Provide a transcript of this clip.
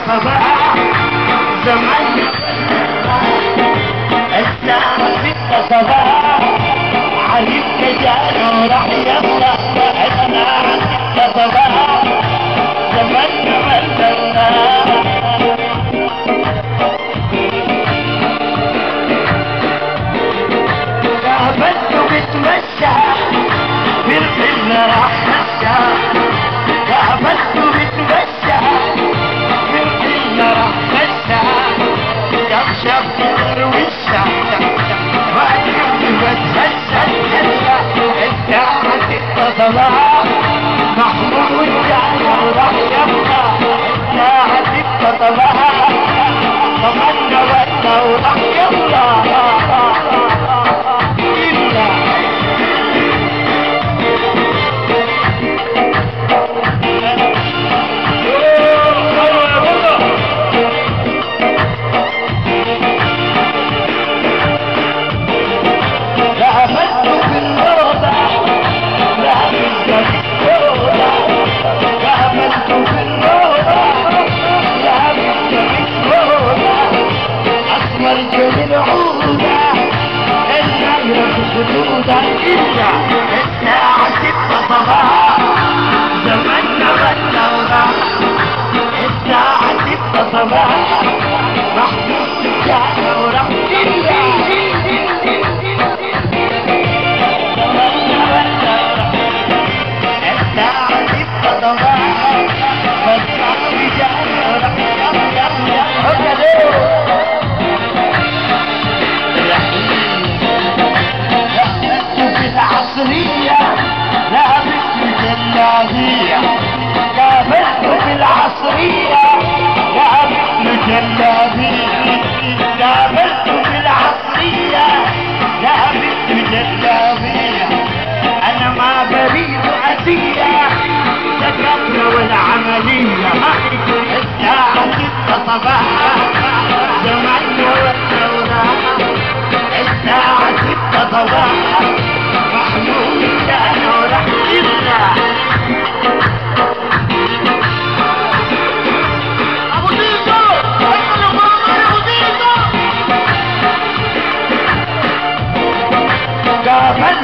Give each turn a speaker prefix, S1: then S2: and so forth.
S1: صباح زمان الساعة 6 صباح عليك جانا وراح يلا الساعة 6 صباح زمان قابلته بتمشى في القمة راح مشى قابلته بتمشى في القمة راح مشى كم شاف تروشة واقف بتهشى الساعة 6 صباح محمود جانا وراح يبقى الساعة 6 صباح طمنا وقتنا وراح يبقى الساعة 6 صباح زماننا غنى وراح الساعة 6 صباح محمود جانا وراح زماننا غنى وراح الساعة 6 صباح محمود جانا وراح العصرية لابس الجلابية قابلته في العصرية لابس الجلابية قابلته في العصرية لابس الجلابية أنا ما بريد أذية دكاترة والعملية الساعة 6 صباحا زماننا والثورة الساعة 6 صباحا محمود جانا وراح يبقى ابو زيزو احنا نقول ابو زيزو قابل